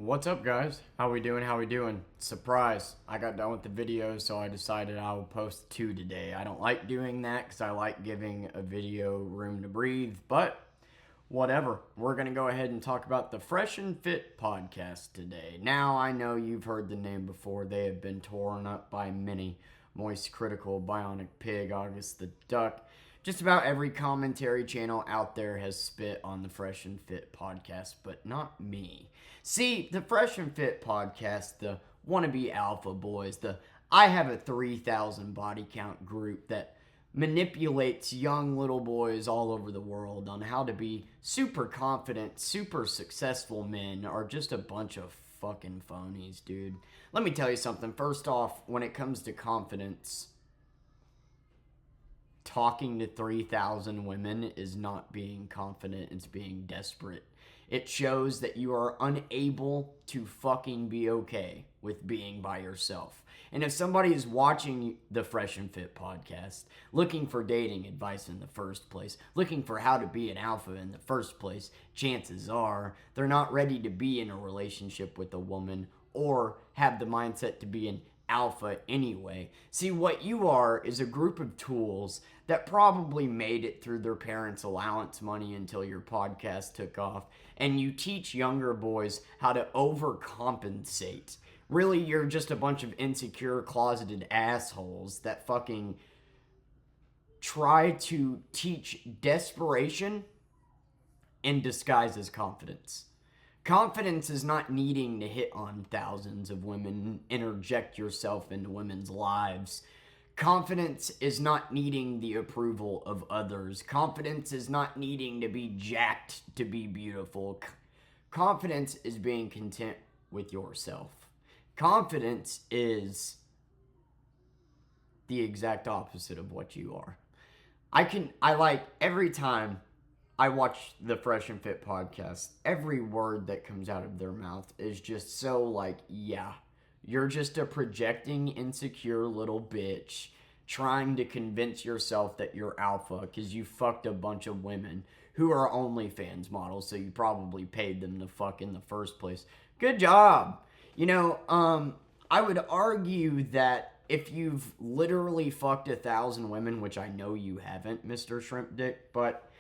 What's up, guys? How we doing? How we doing? Surprise! I got done with the video, so I decided I will post two today. I don't like doing that because I like giving a video room to breathe, but whatever. We're going to go ahead and talk about the Fresh and Fit podcast today. Now, I know you've heard the name before. They have been torn up by many. Moist Critical, Bionic Pig, August the Duck. Just about every commentary channel out there has spit on the Fresh and Fit podcast, but not me. See, the Fresh and Fit podcast, the wannabe alpha boys, I have a 3,000 body count group that manipulates young little boys all over the world on how to be super confident, super successful men, are just a bunch of fucking phonies, dude. Let me tell you something. First off, when it comes to confidence, talking to 3,000 women is not being confident, it's being desperate. It shows that you are unable to fucking be okay with being by yourself. And if somebody is watching the Fresh and Fit podcast, looking for dating advice in the first place, looking for how to be an alpha in the first place, chances are they're not ready to be in a relationship with a woman or have the mindset to be an alpha anyway. See, what you are is a group of tools that probably made it through their parents' allowance money until your podcast took off, and you teach younger boys how to overcompensate. Really, you're just a bunch of insecure, closeted assholes that fucking try to teach desperation in disguise as confidence. Confidence is not needing to hit on thousands of women, interject yourself into women's lives. Confidence is not needing the approval of others. Confidence is not needing to be jacked to be beautiful. Confidence is being content with yourself. Confidence is the exact opposite of what you are. I like every time I watch the Fresh and Fit podcast, every word that comes out of their mouth is just so like, yeah, you're just a projecting, insecure little bitch trying to convince yourself that you're alpha because you fucked a bunch of women who are OnlyFans models, so you probably paid them to fuck in the first place. Good job. I would argue that if you've literally fucked 1,000 women, which I know you haven't, Mr. Shrimp Dick, but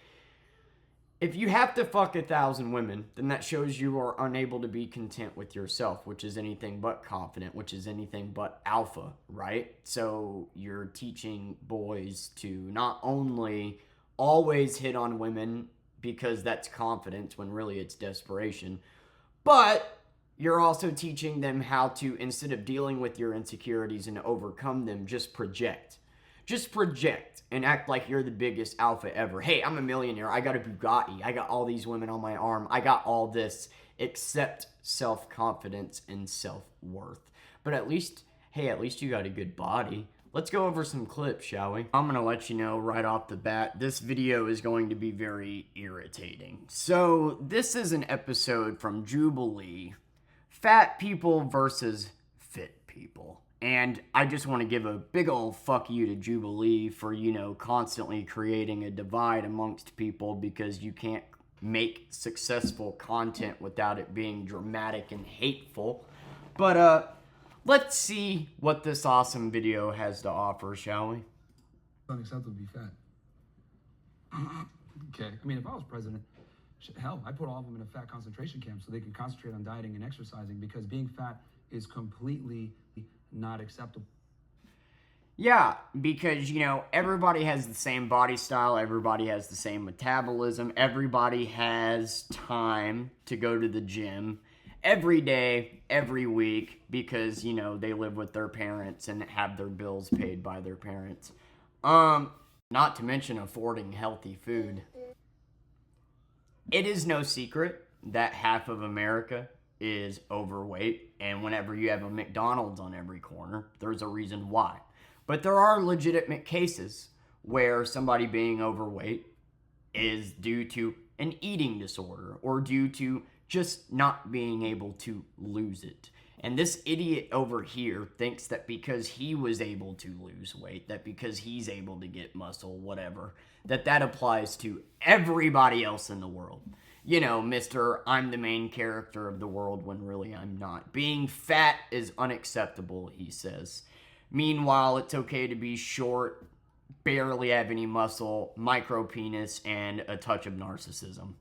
if you have to fuck 1,000 women, then that shows you are unable to be content with yourself, which is anything but confident, which is anything but alpha, right? So you're teaching boys to not only always hit on women because that's confidence when really it's desperation, but you're also teaching them how to, instead of dealing with your insecurities and overcome them, just project. Just project and act like you're the biggest alpha ever. Hey, I'm a millionaire. I got a Bugatti. I got all these women on my arm. I got all this except self-confidence and self-worth. But at least you got a good body. Let's go over some clips, shall we? I'm going to let you know right off the bat, this video is going to be very irritating. So this is an episode from Jubilee, Fat People versus Fit People. And I just want to give a big old fuck you to Jubilee for, constantly creating a divide amongst people because you can't make successful content without it being dramatic and hateful. But, let's see what this awesome video has to offer, shall we? It's unacceptable to be fat. Okay. I mean, if I was president, hell, I'd put all of them in a fat concentration camp so they can concentrate on dieting and exercising because being fat is completely not acceptable. Yeah, because, everybody has the same body style, everybody has the same metabolism, everybody has time to go to the gym every day, every week, because, they live with their parents and have their bills paid by their parents. Not to mention affording healthy food. It is no secret that half of America is overweight, and whenever you have a McDonald's on every corner, there's a reason why. But there are legitimate cases where somebody being overweight is due to an eating disorder or due to just not being able to lose it. And this idiot over here thinks that because he was able to lose weight, that because he's able to get muscle, whatever, that applies to everybody else in the world. You know, Mr. I'm the main character of the world when really I'm not. Being fat is unacceptable, he says. Meanwhile, it's okay to be short, barely have any muscle, micro penis, and a touch of narcissism.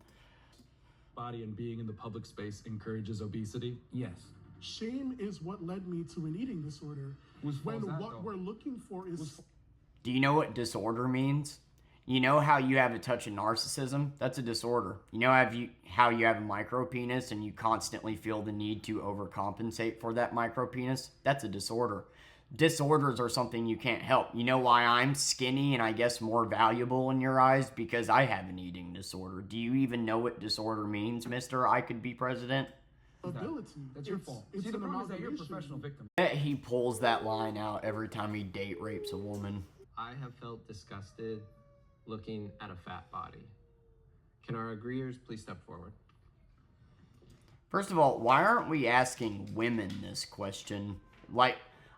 Body and being in the public space encourages obesity? Yes. Shame is what led me to an eating disorder. When what we're looking for is... Do you know what disorder means? You know how you have a touch of narcissism? That's a disorder. You know how you have a micro penis and you constantly feel the need to overcompensate for that micro penis? That's a disorder. Disorders are something you can't help. You know why I'm skinny and I guess more valuable in your eyes? Because I have an eating disorder. Do you even know what disorder means, mister? I could be president? Ability. That's your fault. It's See, the an problem is that you're a amalgamation. professional victim. I bet he pulls that line out every time he date rapes a woman. I have felt disgusted looking at a fat body. Can our agreeers please step forward? First of all, why aren't we asking women this question? Like,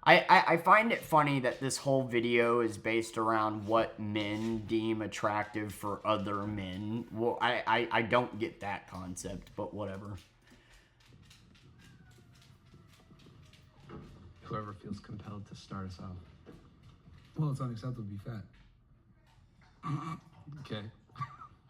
I find it funny that this whole video is based around what men deem attractive for other men. Well, I don't get that concept, but whatever. Whoever feels compelled to start us off. Well, it's unacceptable to be fat. Okay.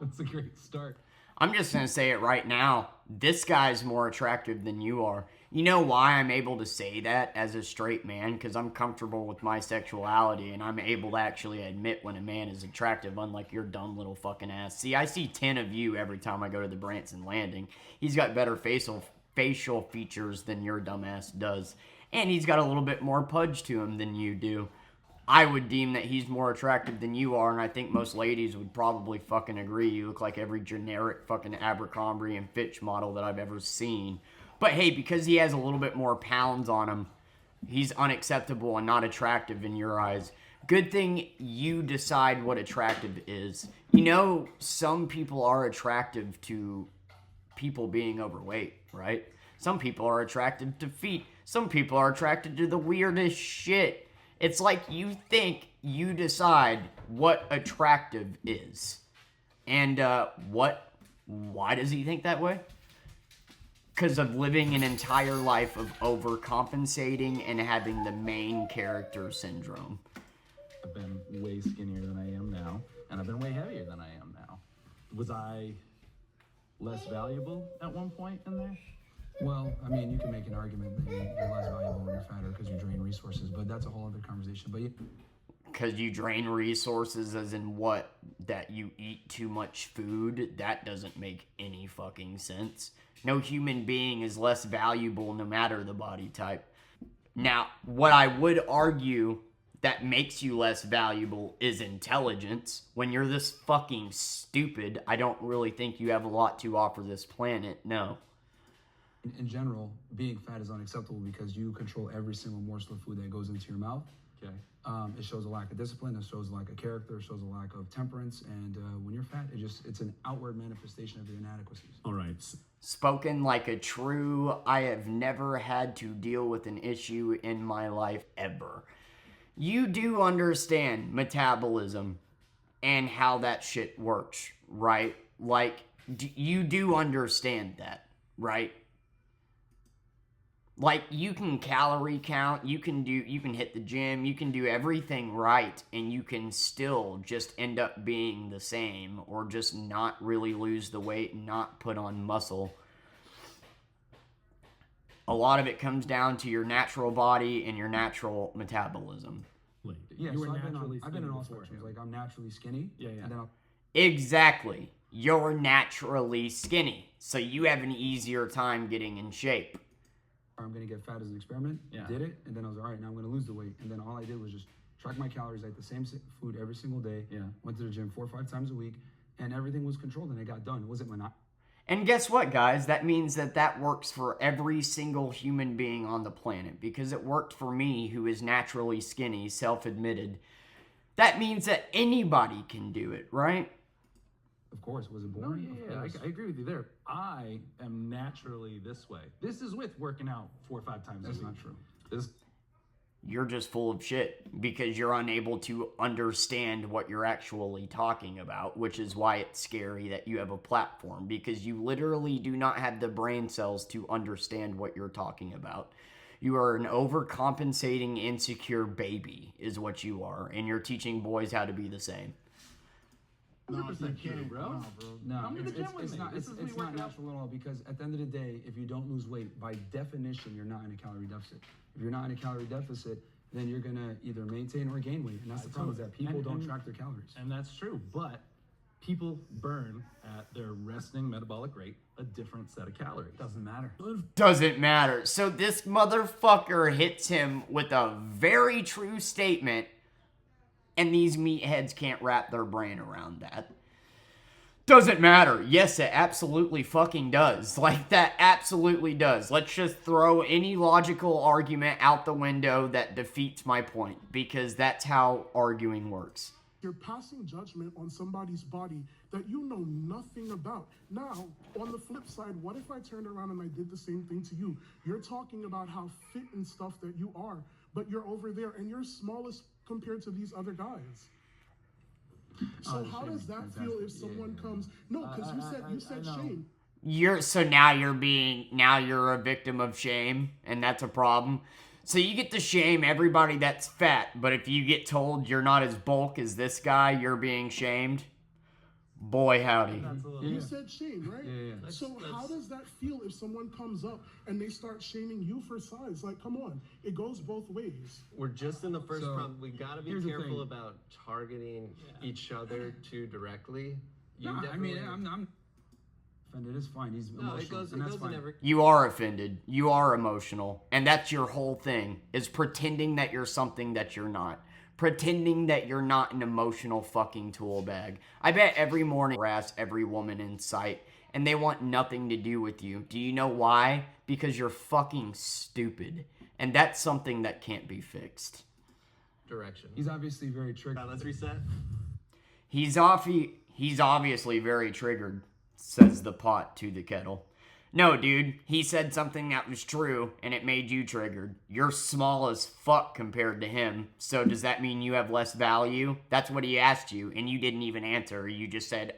That's a great start. I'm just going to say it right now. This guy's more attractive than you are. You know why I'm able to say that as a straight man? Because I'm comfortable with my sexuality and I'm able to actually admit when a man is attractive, unlike your dumb little fucking ass. See, I see 10 of you every time I go to the Branson Landing. He's got better facial features than your dumbass does. And he's got a little bit more pudge to him than you do. I would deem that he's more attractive than you are, and I think most ladies would probably fucking agree. You look like every generic fucking Abercrombie and Fitch model that I've ever seen. But hey, because he has a little bit more pounds on him, he's unacceptable and not attractive in your eyes. Good thing you decide what attractive is. You know, some people are attractive to people being overweight, right? Some people are attracted to feet. Some people are attracted to the weirdest shit. It's like you think you decide what attractive is. And why does he think that way? Because of living an entire life of overcompensating and having the main character syndrome. I've been way skinnier than I am now, and I've been way heavier than I am now. Was I less valuable at one point in there? Well, I mean, you can make an argument that you're less valuable when you're fatter because you drain resources, but that's a whole other conversation. But Because you drain resources as in what? That you eat too much food? That doesn't make any fucking sense. No human being is less valuable no matter the body type. Now, what I would argue that makes you less valuable is intelligence. When you're this fucking stupid, I don't really think you have a lot to offer this planet, no. in general, being fat is unacceptable because you control every single morsel of food that goes into your mouth. Okay. It shows a lack of discipline. It shows a lack of character. It shows a lack of temperance. And when you're fat, it's an outward manifestation of your inadequacies. All right. Spoken like a true, I have never had to deal with an issue in my life ever. You do understand metabolism and how that shit works, right? Like, you do understand that, right? Like, you can calorie count, you can hit the gym, you can do everything right, and you can still just end up being the same, or just not really lose the weight and not put on muscle. A lot of it comes down to your natural body and your natural metabolism. Yeah, You were so naturally I've been in all skinny spectrums. beforehand. Like, I'm naturally skinny. Yeah. And then Exactly. You're naturally skinny, so you have an easier time getting in shape. I'm going to get fat as an experiment. Yeah. Did it. And then I was like, all right, now I'm going to lose the weight. And then all I did was just track my calories, ate the same food every single day. Yeah. Went to the gym 4 or 5 times a week. And everything was controlled and it got done. It wasn't And guess what, guys? That means that works for every single human being on the planet, because it worked for me, who is naturally skinny, self-admitted. That means that anybody can do it, right? Of course. Was it No, boring? yeah. Of course. I agree with you there. I am naturally this way. This is with working out 4 or 5 times That's a week. not true. This you're just full of shit because you're unable to understand what you're actually talking about, which is why it's scary that you have a platform, because you literally do not have the brain cells to understand what you're talking about. You are an overcompensating, insecure baby is what you are, and you're teaching boys how to be the same. No, 100% you true, can't, bro. No, Come to the gym with it's me. not. This is me It's not working out. natural at all, because at the end of the day, if you don't lose weight, by definition, you're not in a calorie deficit. If you're not in a calorie deficit, then you're gonna either maintain or gain weight, and that's the problem, is that people don't track their calories. And that's true, but people burn at their resting metabolic rate a different set of calories. Doesn't matter. Doesn't matter. So this motherfucker hits him with a very true statement, and these meatheads can't wrap their brain around that. Doesn't matter. Yes, it absolutely fucking does. Like, that absolutely does. Let's just throw any logical argument out the window that defeats my point, because that's how arguing works. You're passing judgment on somebody's body that you know nothing about. Now, on the flip side, what if I turned around and I did the same thing to you? You're talking about how fit and stuff that you are, but you're over there and you're smallest compared to these other guys. So how does that feel if someone comes? No, because you said shame. Now you're a victim of shame, and that's a problem. So you get to shame everybody that's fat, but if you get told you're not as bulk as this guy, you're being shamed. Boy, howdy. You said shame, right? Yeah. So how does that feel if someone comes up and they start shaming you for size? Like, come on, it goes both ways. We're just in the first So, prompt. We gotta be here's the careful thing. about targeting each other too directly. You No, I definitely. mean, I'm offended. It's fine. He's no, emotional, it goes and that's in fine. every. You are offended. You are emotional. And that's your whole thing, is pretending that you're something that you're not. Pretending that you're not an emotional fucking tool bag. I bet every morning you harass every woman in sight, and they want nothing to do with you. Do you know why? Because you're fucking stupid. And that's something that can't be fixed. Direction. He's obviously very triggered. Let's reset. He's obviously very triggered, says the pot to the kettle. No, dude, he said something that was true, and it made you triggered. You're small as fuck compared to him, so does that mean you have less value? That's what he asked you, and you didn't even answer. You just said,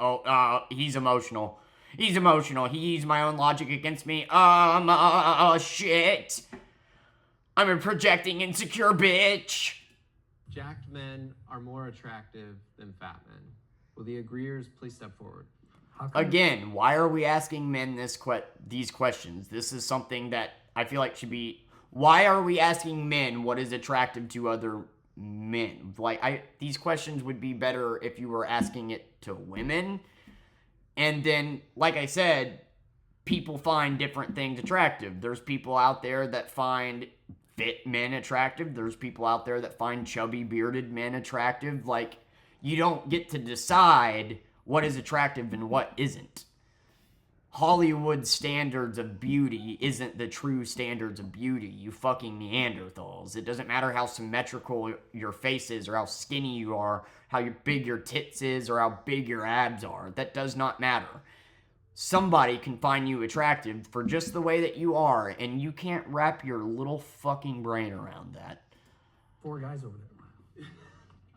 he's emotional. He's emotional. He used my own logic against me. Shit. I'm a projecting insecure bitch. Jacked men are more attractive than fat men. Will the agreeers please step forward? Again, why are we asking men these questions? This is something that I feel like should be... Why are we asking men what is attractive to other men? These questions would be better if you were asking it to women. And then, like I said, people find different things attractive. There's people out there that find fit men attractive. There's people out there that find chubby, bearded men attractive. Like, you don't get to decide what is attractive and what isn't. Hollywood standards of beauty isn't the true standards of beauty, you fucking Neanderthals. It doesn't matter how symmetrical your face is, or how skinny you are, how big your tits is, or how big your abs are. That does not matter. Somebody can find you attractive for just the way that you are, and you can't wrap your little fucking brain around that. 4 guys over there.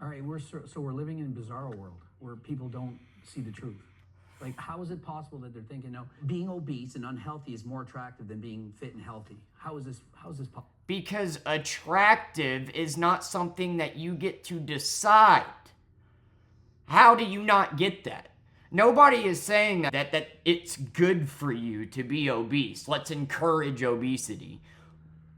All right, we're living in a bizarre world where people don't see the truth. Like, how is it possible that they're thinking, no, being obese and unhealthy is more attractive than being fit and healthy? How is this possible? Because attractive is not something that you get to decide. How do you not get that? Nobody is saying that it's good for you to be obese. Let's encourage obesity.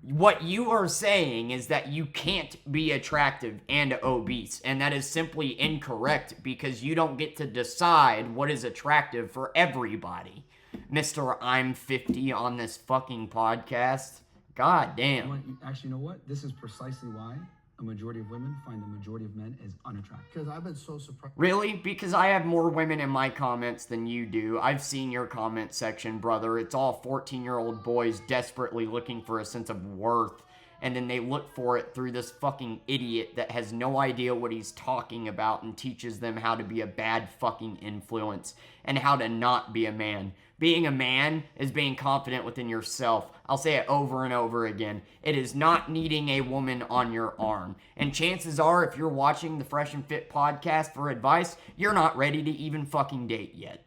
What you are saying is that you can't be attractive and obese, and that is simply incorrect because you don't get to decide what is attractive for everybody. Mr. I'm 50 on this fucking podcast. God damn. Actually, you know what? This is precisely why a majority of women find the majority of men as unattractive. Because I've been so surprised. Really? Because I have more women in my comments than you do. I've seen your comment section, brother. It's all 14-year-old boys desperately looking for a sense of worth, and then they look for it through this fucking idiot that has no idea what he's talking about and teaches them how to be a bad fucking influence and how to not be a man. Being a man is being confident within yourself. I'll say it over and over again. It is not needing a woman on your arm. And chances are, if you're watching the Fresh and Fit podcast for advice, you're not ready to even fucking date yet.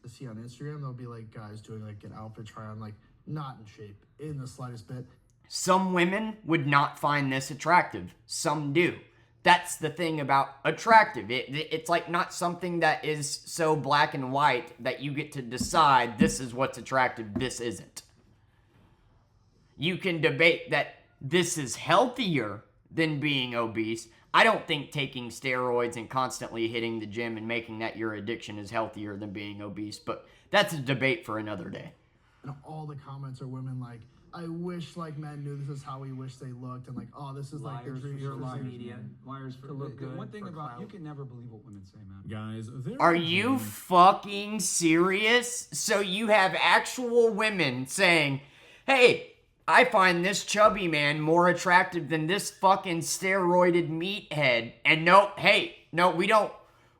See on Instagram, there'll be like guys doing like an outfit try on, like not in shape in the slightest bit. Some women would not find this attractive. Some do. That's the thing about attractive. It's like not something that is so black and white that you get to decide this is what's attractive, this isn't. You can debate that this is healthier than being obese. I don't think taking steroids and constantly hitting the gym and making that your addiction is healthier than being obese, but that's a debate for another day. And all the comments are women like, I wish like men knew this is how we wish they looked, and like, oh, this is like the Liars dream. for social liars, media. Liars for To look good, One thing for about clout. you can never believe what women say, man. Guys, Are you fucking serious? So you have actual women saying, hey, I find this chubby man more attractive than this fucking steroided meathead. And no,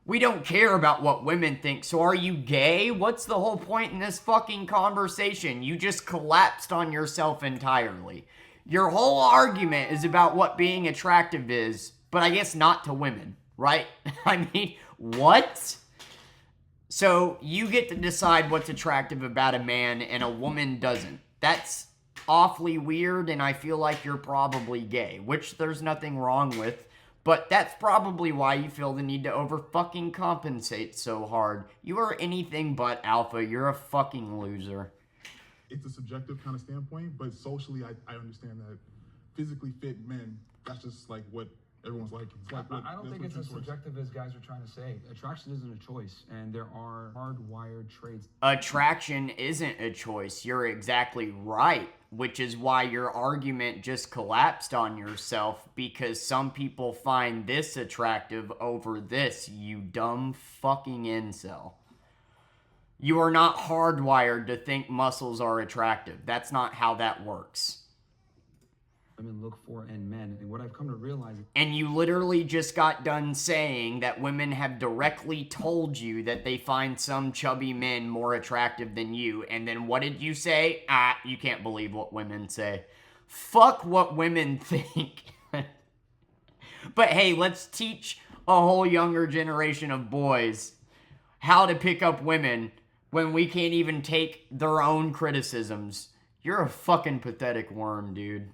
we don't care about what women think. So are you gay? What's the whole point in this fucking conversation? You just collapsed on yourself entirely. Your whole argument is about what being attractive is, but I guess not to women, right? I mean, what? So you get to decide what's attractive about a man and a woman doesn't. That's awfully weird, and I feel like you're probably gay, which there's nothing wrong with, but that's probably why you feel the need to over fucking compensate so hard. You are anything but alpha. You're a fucking loser. It's a subjective kind of standpoint, but socially, I understand that physically fit men, that's just like what everyone's like. It's like what, I don't that's think what it's as trends towards. subjective as guys are trying to say. Attraction isn't a choice, and there are hardwired traits. Attraction isn't a choice. You're exactly right, which is why your argument just collapsed on yourself, because some people find this attractive over this, you dumb fucking incel. You are not hardwired to think muscles are attractive. That's not how that works. Women look for in men, and what I've come to realize is And you literally just got done saying that women have directly told you that they find some chubby men more attractive than you. And then what did you say? You can't believe what women say. Fuck what women think. But hey, let's teach a whole younger generation of boys how to pick up women when we can't even take their own criticisms. You're a fucking pathetic worm, dude.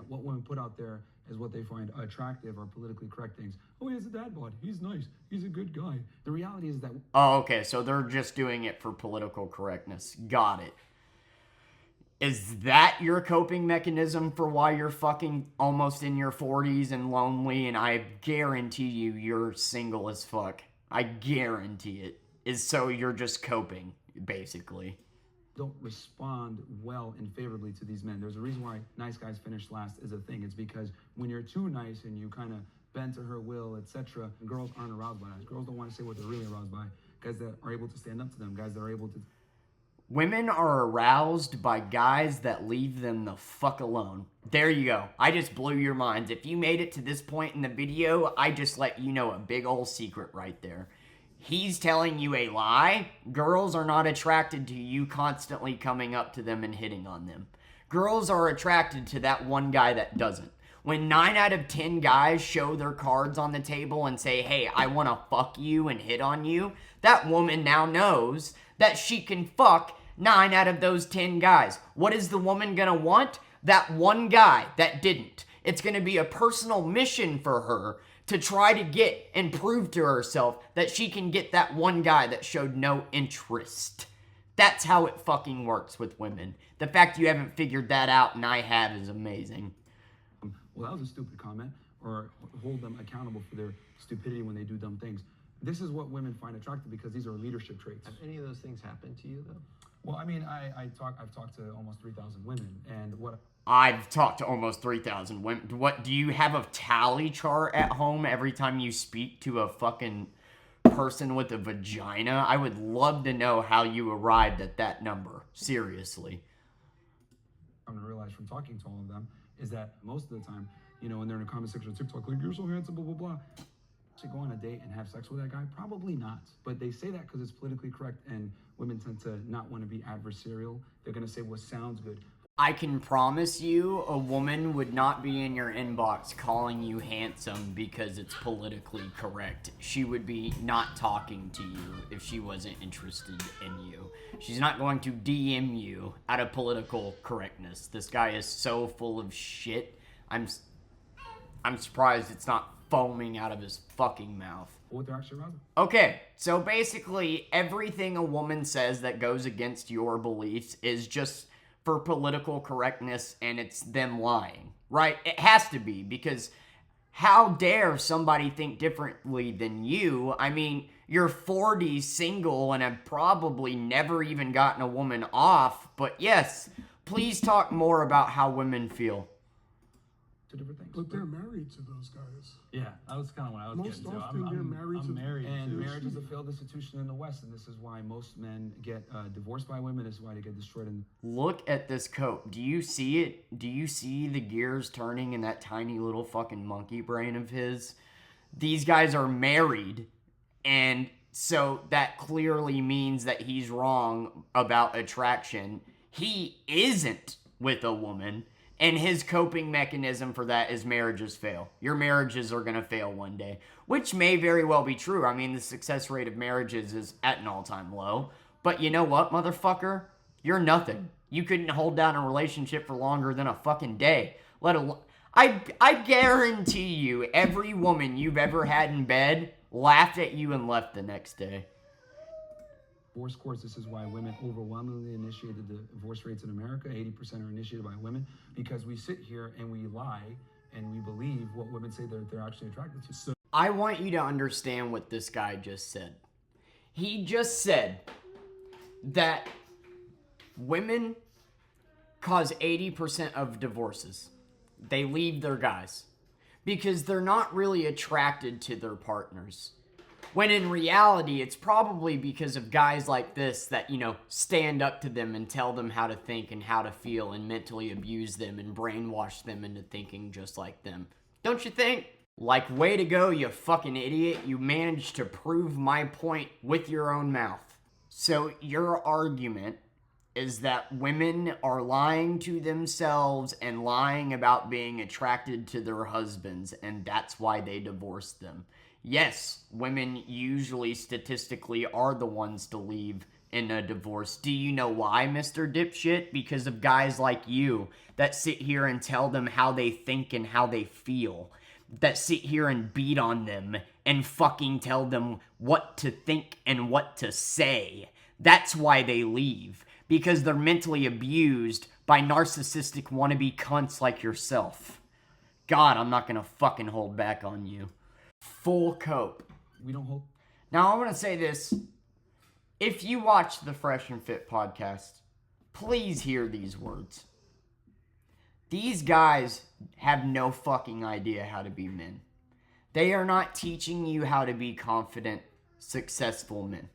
what women put out there is what they find attractive or politically correct things. Oh, he has a dad bod. He's nice. He's a good guy. The reality is that Oh, okay, so they're just doing it for political correctness. Got it. Is that your coping mechanism for why you're fucking almost in your 40s and lonely? And I guarantee you're single as fuck. I guarantee it. Is so you're just coping, basically. don't respond well and favorably to these men. There's a reason why nice guys finish last is a thing. It's because when you're too nice and you kind of bend to her will, etc., girls aren't aroused by that. Girls don't want to say what they're really aroused by. Guys that are able to stand up to them, guys that are able to... Women are aroused by guys that leave them the fuck alone. There you go. I just blew your minds. If you made it to this point in the video, I just let you know a big old secret right there. He's telling you a lie. Girls are not attracted to you constantly coming up to them and hitting on them. Girls are attracted to that one guy that doesn't. When 9 out of 10 guys show their cards on the table and say, hey, I want to fuck you and hit on you, that woman now knows that she can fuck 9 out of those 10 guys. What is the woman going to want? That one guy that didn't. It's going to be a personal mission for her to try to get and prove to herself that she can get that one guy that showed no interest. That's how it fucking works with women. The fact you haven't figured that out and I have is amazing. Well, that was a stupid comment, or hold them accountable for their stupidity when they do dumb things. This is what women find attractive because these are leadership traits. Have any of those things happened to you, though? Well, I mean, I've talked to almost 3,000 women, and what... I've talked to almost 3,000 women. What, do you have a tally chart at home every time you speak to a fucking person with a vagina? I would love to know how you arrived at that number. Seriously. I'm gonna realize from talking to all of them is that most of the time, you know, when they're in the comment section of TikTok, like, you're so handsome, blah, blah, blah. actually go on a date and have sex with that guy? Probably not. But they say that because it's politically correct, and women tend to not want to be adversarial. They're going to say what sounds good. I can promise you a woman would not be in your inbox calling you handsome because it's politically correct. She would be not talking to you if she wasn't interested in you. She's not going to DM you out of political correctness. This guy is so full of shit. I'm surprised it's not foaming out of his fucking mouth. What they're actually aroused. Okay, so basically everything a woman says that goes against your beliefs is just for political correctness, and it's them lying, right? It has to be, because how dare somebody think differently than you? I mean, you're 40, single, and have probably never even gotten a woman off, but yes, please talk more about how women feel. Different things. But they're married to those guys. Yeah, that was kind of what I was Most getting to. often they're married to- I'm married. And too. marriage is a failed institution in the West, and this is why most men get divorced by women. This is why they get destroyed in. Look at this coat. Do you see it? Do you see the gears turning in that tiny little fucking monkey brain of his? These guys are married, and so that clearly means that he's wrong about attraction. He isn't with a woman, and his coping mechanism for that is marriages fail. Your marriages are going to fail one day, which may very well be true. I mean, the success rate of marriages is at an all-time low. But you know what, motherfucker? You're nothing. You couldn't hold down a relationship for longer than a fucking day. Let alone, I guarantee you, every woman you've ever had in bed laughed at you and left the next day. Divorce courts, this is why women overwhelmingly initiated the divorce rates in America. 80% are initiated by women, because we sit here and we lie and we believe what women say they're actually attracted to. So I want you to understand what this guy just said. He just said that women cause 80% of divorces. They leave their guys because they're not really attracted to their partners. When in reality, it's probably because of guys like this that, you know, stand up to them and tell them how to think and how to feel and mentally abuse them and brainwash them into thinking just like them. Don't you think? Like, way to go, you fucking idiot. You managed to prove my point with your own mouth. So your argument is that women are lying to themselves and lying about being attracted to their husbands, and that's why they divorce them. Yes, women usually statistically are the ones to leave in a divorce. Do you know why, Mr. Dipshit? Because of guys like you that sit here and tell them how they think and how they feel. That sit here and beat on them and fucking tell them what to think and what to say. That's why they leave. Because they're mentally abused by narcissistic wannabe cunts like yourself. God, I'm not gonna fucking hold back on you. Full cope. we don't hold. Now, I want to say this. If you watch the Fresh and Fit podcast, please hear these words. These guys have no fucking idea how to be men. They are not teaching you how to be confident, successful men.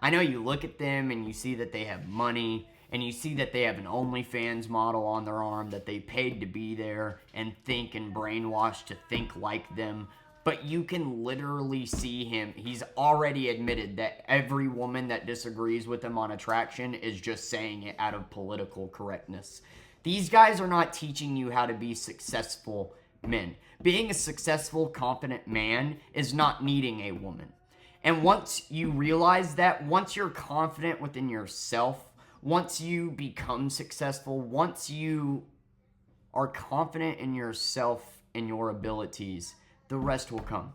I know you look at them and you see that they have money, and you see that they have an OnlyFans model on their arm that they paid to be there and think and brainwashed to think like them. But you can literally see him. He's already admitted that every woman that disagrees with him on attraction is just saying it out of political correctness. These guys are not teaching you how to be successful men. Being a successful, confident man is not needing a woman. And once you realize that, once you're confident within yourself, once you become successful, once you are confident in yourself and your abilities, the rest will come.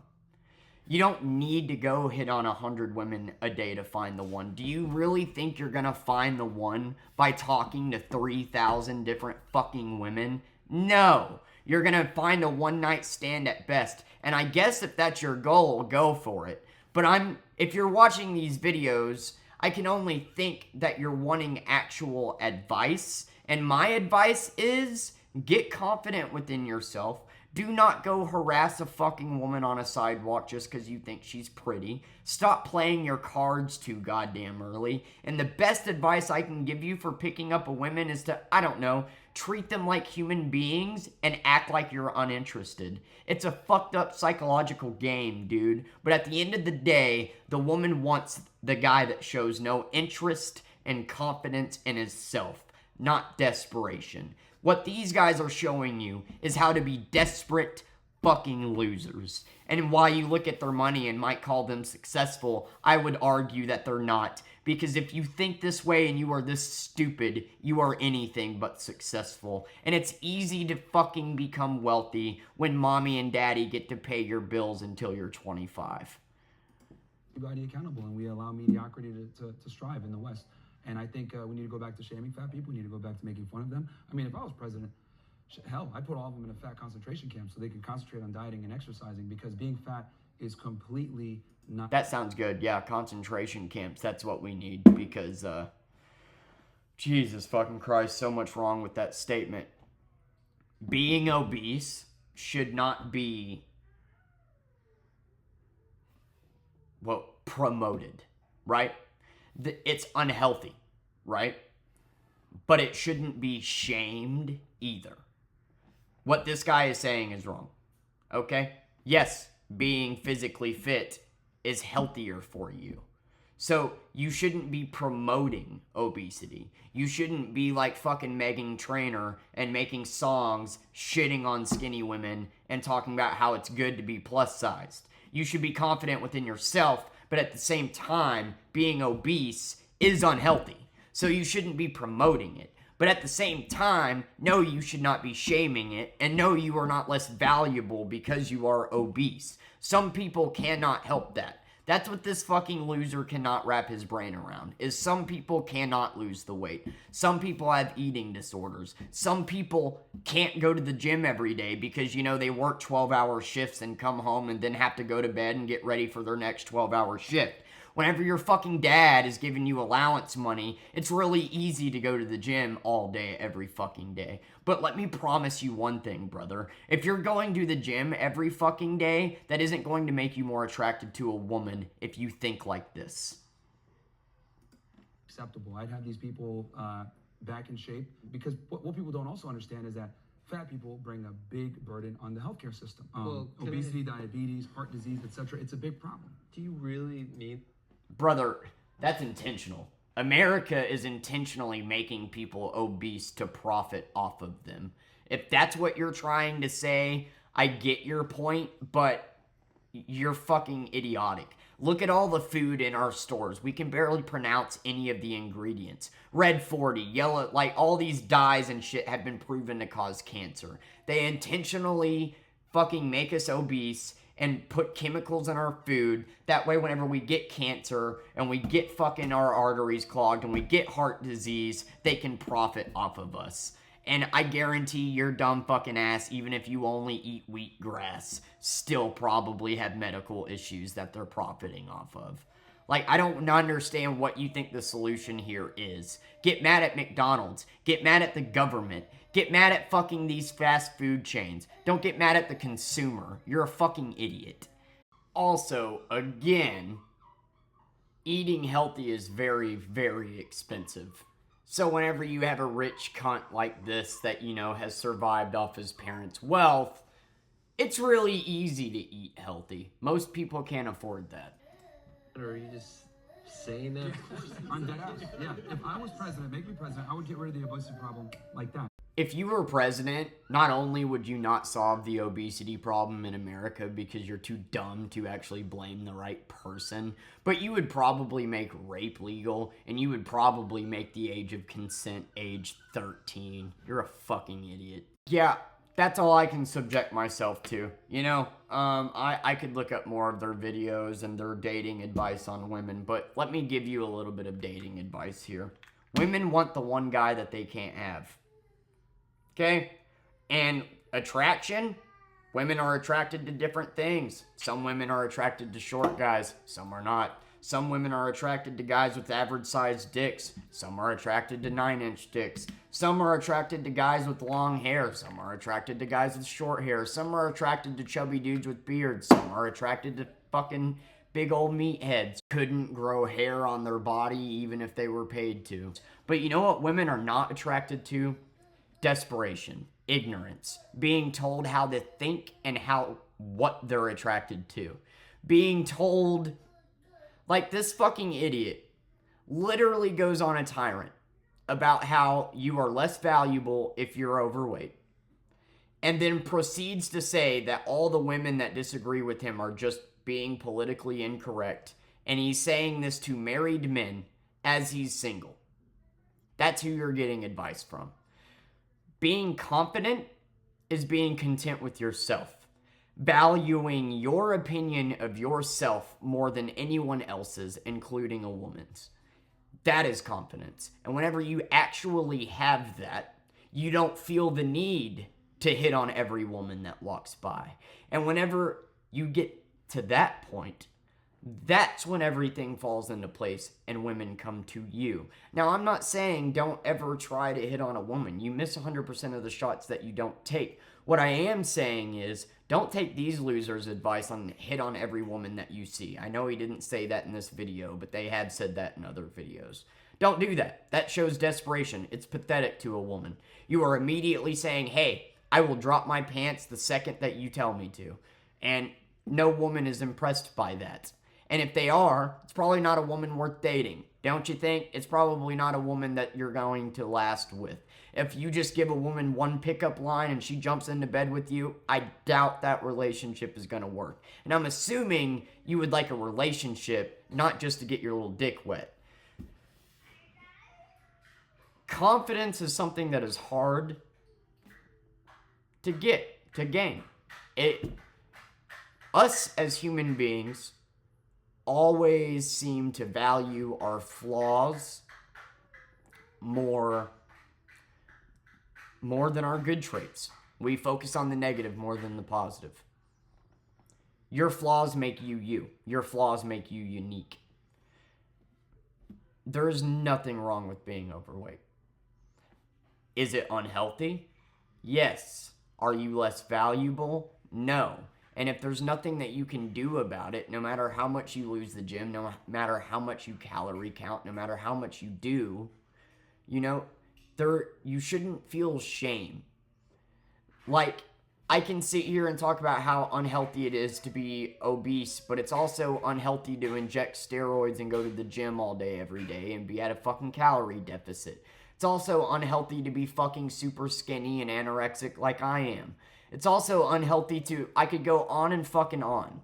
You don't need to go hit on 100 women a day to find the one. Do you really think you're gonna find the one by talking to 3,000 different fucking women? No. You're gonna find a one-night stand at best. And I guess if that's your goal, go for it. But if you're watching these videos, I can only think that you're wanting actual advice. And my advice is get confident within yourself. Do not go harass a fucking woman on a sidewalk just because you think she's pretty. Stop playing your cards too goddamn early. And the best advice I can give you for picking up a woman is to, I don't know, treat them like human beings and act like you're uninterested. It's a fucked up psychological game, dude. But at the end of the day, the woman wants the guy that shows no interest and confidence in himself, not desperation. What these guys are showing you is how to be desperate fucking losers. And while you look at their money and might call them successful, I would argue that they're not. Because if you think this way and you are this stupid, you are anything but successful. And it's easy to fucking become wealthy when mommy and daddy get to pay your bills until you're 25. Everybody accountable, and we allow mediocrity to strive in the West. And I think we need to go back to shaming fat people. We need to go back to making fun of them. I mean, if I was president, hell, I'd put all of them in a fat concentration camp so they could concentrate on dieting and exercising, because being fat is completely not... That sounds good. Yeah, concentration camps. That's what we need, because, Jesus fucking Christ, so much wrong with that statement. Being obese should not be, well, promoted, right? It's unhealthy, right? But it shouldn't be shamed either. What this guy is saying is wrong, okay? Yes, being physically fit is healthier for you. So you shouldn't be promoting obesity. You shouldn't be like fucking Meghan Trainor and making songs shitting on skinny women and talking about how it's good to be plus sized. You should be confident within yourself, but at the same time, being obese is unhealthy. So you shouldn't be promoting it. But at the same time, no, you should not be shaming it. And no, you are not less valuable because you are obese. Some people cannot help that. That's what this fucking loser cannot wrap his brain around, is some people cannot lose the weight. Some people have eating disorders. Some people can't go to the gym every day because, you know, they work 12-hour shifts and come home and then have to go to bed and get ready for their next 12-hour shift. Whenever your fucking dad is giving you allowance money, it's really easy to go to the gym all day, every fucking day. But let me promise you one thing, brother. If you're going to the gym every fucking day, that isn't going to make you more attracted to a woman if you think like this. Acceptable. I'd have these people back in shape, because what people don't also understand is that fat people bring a big burden on the healthcare system. Obesity, diabetes, heart disease, etc. It's a big problem. Do you really need... Brother, that's intentional. America is intentionally making people obese to profit off of them. If that's what you're trying to say, I get your point, but you're fucking idiotic. Look at all the food in our stores. We can barely pronounce any of the ingredients. Red 40, yellow, like all these dyes and shit have been proven to cause cancer. They intentionally fucking make us obese and put chemicals in our food. That way, whenever we get cancer and we get fucking our arteries clogged and we get heart disease, they can profit off of us. And I guarantee your dumb fucking ass, even if you only eat wheatgrass, still probably have medical issues that they're profiting off of. Like, I don't understand what you think the solution here is. Get mad at McDonald's. Get mad at the government. Get mad at fucking these fast food chains. Don't get mad at the consumer. You're a fucking idiot. Also, again, eating healthy is very, very expensive. So whenever you have a rich cunt like this that, you know, has survived off his parents' wealth, it's really easy to eat healthy. Most people can't afford that. Or are you just saying that? I'm dead ass. Yeah, if I was president, make me president, I would get rid of the obesity problem like that. If you were president, not only would you not solve the obesity problem in America because you're too dumb to actually blame the right person, but you would probably make rape legal, and you would probably make the age of consent age 13. You're a fucking idiot. Yeah, that's all I can subject myself to. You know, I could look up more of their videos and their dating advice on women, but let me give you a little bit of dating advice here. Women want the one guy that they can't have. Okay? And attraction, women are attracted to different things. Some women are attracted to short guys, some are not. Some women are attracted to guys with average sized dicks. Some are attracted to 9-inch dicks. Some are attracted to guys with long hair. Some are attracted to guys with short hair. Some are attracted to chubby dudes with beards. Some are attracted to fucking big old meatheads. Couldn't grow hair on their body even if they were paid to. But you know what women are not attracted to? Desperation, ignorance, being told how to think and what they're attracted to. Being told, like this fucking idiot literally goes on a tyrant about how you are less valuable if you're overweight, and then proceeds to say that all the women that disagree with him are just being politically incorrect, and he's saying this to married men as he's single. That's who you're getting advice from. Being confident is being content with yourself. Valuing your opinion of yourself more than anyone else's, including a woman's. That is confidence. And whenever you actually have that, you don't feel the need to hit on every woman that walks by. And whenever you get to that point, that's when everything falls into place and women come to you. Now, I'm not saying don't ever try to hit on a woman. You miss 100% of the shots that you don't take. What I am saying is don't take these losers' advice on hit on every woman that you see. I know he didn't say that in this video, but they have said that in other videos. Don't do that. That shows desperation. It's pathetic to a woman. You are immediately saying, hey, I will drop my pants the second that you tell me to. And no woman is impressed by that. And if they are, it's probably not a woman worth dating. Don't you think? It's probably not a woman that you're going to last with. If you just give a woman one pickup line and she jumps into bed with you, I doubt that relationship is going to work. And I'm assuming you would like a relationship, not just to get your little dick wet. Confidence is something that is hard to gain. Us as human beings always seem to value our flaws more than our good traits. We focus on the negative more than the positive. Your flaws make you you. Your flaws make you unique. There's nothing wrong with being overweight. Is it unhealthy? Yes. Are you less valuable? No. And if there's nothing that you can do about it, no matter how much you lose the gym, no matter how much you calorie count, no matter how much you do, you shouldn't feel shame. Like, I can sit here and talk about how unhealthy it is to be obese, but it's also unhealthy to inject steroids and go to the gym all day, every day, and be at a fucking calorie deficit. It's also unhealthy to be fucking super skinny and anorexic like I am. It's also unhealthy I could go on and fucking on.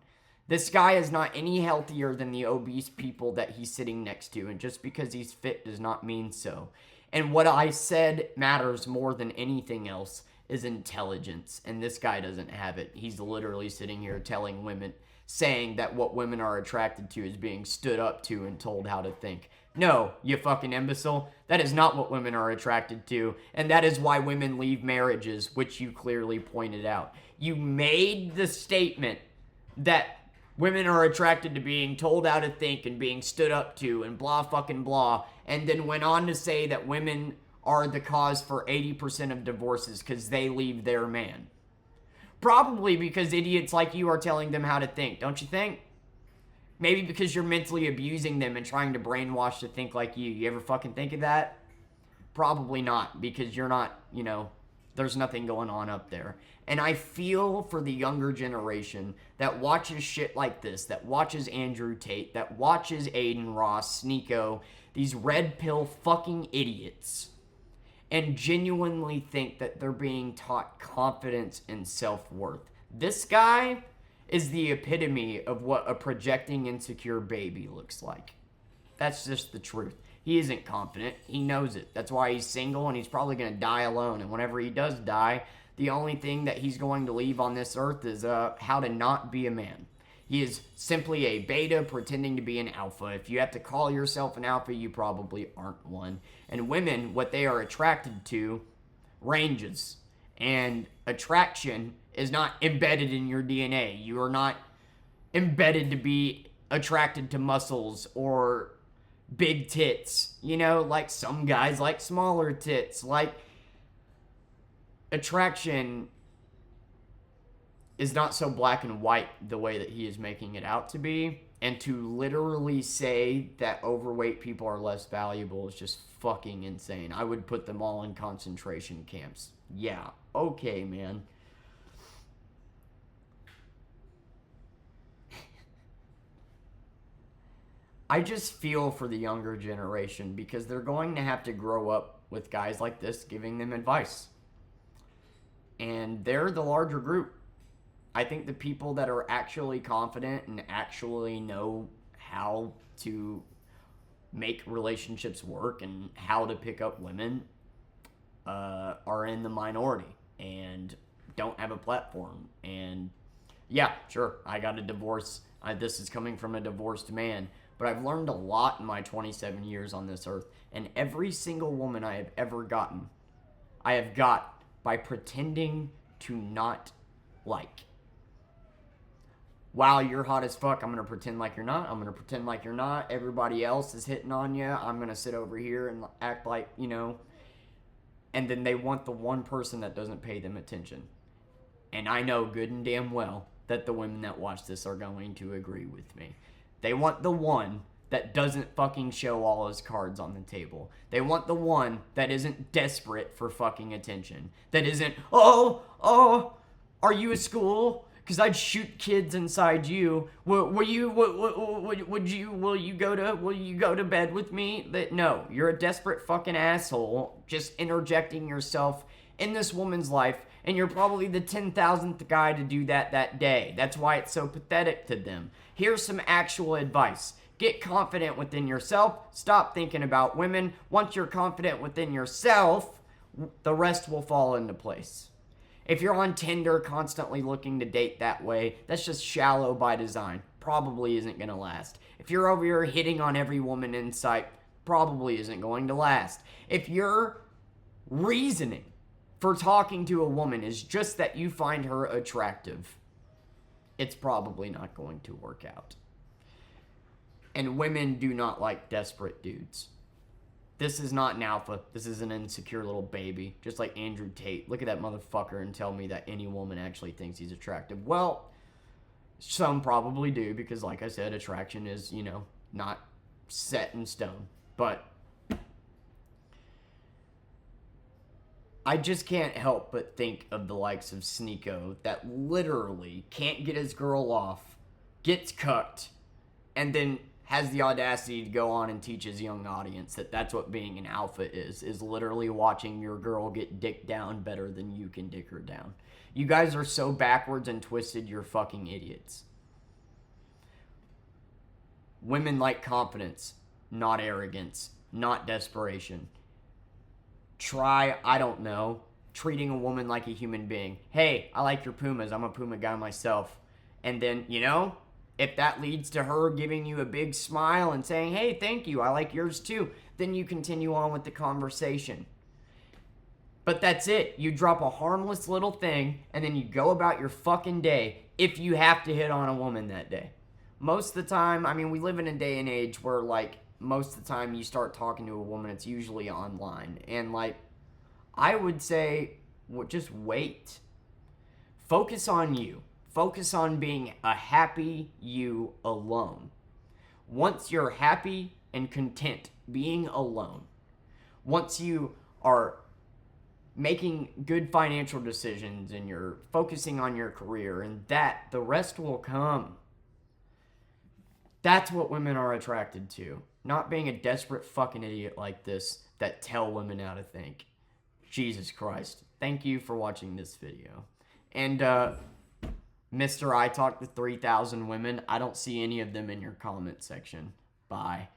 This guy is not any healthier than the obese people that he's sitting next to, and just because he's fit does not mean so. And what I said matters more than anything else is intelligence, and this guy doesn't have it. He's literally sitting here telling women, saying that what women are attracted to is being stood up to and told how to think. No, you fucking imbecile. That is not what women are attracted to, and that is why women leave marriages, which you clearly pointed out. You made the statement that women are attracted to being told how to think and being stood up to and blah fucking blah, and then went on to say that women are the cause for 80% of divorces because they leave their man. Probably because idiots like you are telling them how to think, don't you think? Maybe because you're mentally abusing them and trying to brainwash to think like you. You ever fucking think of that? Probably not, because you're not, there's nothing going on up there. And I feel for the younger generation that watches shit like this, that watches Andrew Tate, that watches Aiden Ross, Sneeko, these red pill fucking idiots, and genuinely think that they're being taught confidence and self-worth. This guy is the epitome of what a projecting insecure baby looks like. That's just the truth. He isn't confident. He knows it. That's why he's single, and he's probably going to die alone. And whenever he does die, the only thing that he's going to leave on this earth is how to not be a man. He is simply a beta pretending to be an alpha. If you have to call yourself an alpha, you probably aren't one. And women, what they are attracted to, ranges. And attraction is not embedded in your DNA. You are not embedded to be attracted to muscles or big tits. You know, like some guys like smaller tits. Like, attraction is not so black and white the way that he is making it out to be. And to literally say that overweight people are less valuable is just fucking insane. I would put them all in concentration camps. Yeah, okay, man. I just feel for the younger generation because they're going to have to grow up with guys like this giving them advice. And they're the larger group. I think the people that are actually confident and actually know how to make relationships work and how to pick up women are in the minority and don't have a platform. And yeah, sure, I got a divorce. This is coming from a divorced man. But I've learned a lot in my 27 years on this earth. And every single woman I have ever gotten, I have got by pretending to not like. Wow, you're hot as fuck. I'm going to pretend like you're not. I'm going to pretend like you're not. Everybody else is hitting on you. I'm going to sit over here and act like, you know. And then they want the one person that doesn't pay them attention. And I know good and damn well that the women that watch this are going to agree with me. They want the one that doesn't fucking show all his cards on the table. They want the one that isn't desperate for fucking attention. That isn't, are you a school? Because I'd shoot kids inside you. Will you go to bed with me? No, you're a desperate fucking asshole just interjecting yourself in this woman's life, and you're probably the 10,000th guy to do that day. That's why it's so pathetic to them. Here's some actual advice. Get confident within yourself. Stop thinking about women. Once you're confident within yourself, the rest will fall into place. If you're on Tinder constantly looking to date that way, that's just shallow by design. Probably isn't going to last. If you're over here hitting on every woman in sight, probably isn't going to last. If your reasoning for talking to a woman is just that you find her attractive, it's probably not going to work out. And women do not like desperate dudes. This is not an alpha. This is an insecure little baby. Just like Andrew Tate. Look at that motherfucker and tell me that any woman actually thinks he's attractive. Well, some probably do because, like I said, attraction is, you know, not set in stone. But I just can't help but think of the likes of Sneeko that literally can't get his girl off, gets cucked, and then has the audacity to go on and teach his young audience that that's what being an alpha is literally watching your girl get dicked down better than you can dick her down. You guys are so backwards and twisted, you're fucking idiots. Women like confidence, not arrogance, not desperation. Try, I don't know, treating a woman like a human being. Hey, I like your Pumas. I'm a Puma guy myself. And then, you know, if that leads to her giving you a big smile and saying, hey, thank you, I like yours too, then you continue on with the conversation. But that's it. You drop a harmless little thing, and then you go about your fucking day if you have to hit on a woman that day. Most of the time, I mean, we live in a day and age where, like, most of the time you start talking to a woman, it's usually online. And, like, I would say, just wait. Focus on you. Focus on being a happy you alone. Once you're happy and content being alone, once you are making good financial decisions and you're focusing on your career and that, the rest will come. That's what women are attracted to. Not being a desperate fucking idiot like this that tell women how to think. Jesus Christ. Thank you for watching this video. And, Mr. I talked to 3,000 women. I don't see any of them in your comment section. Bye.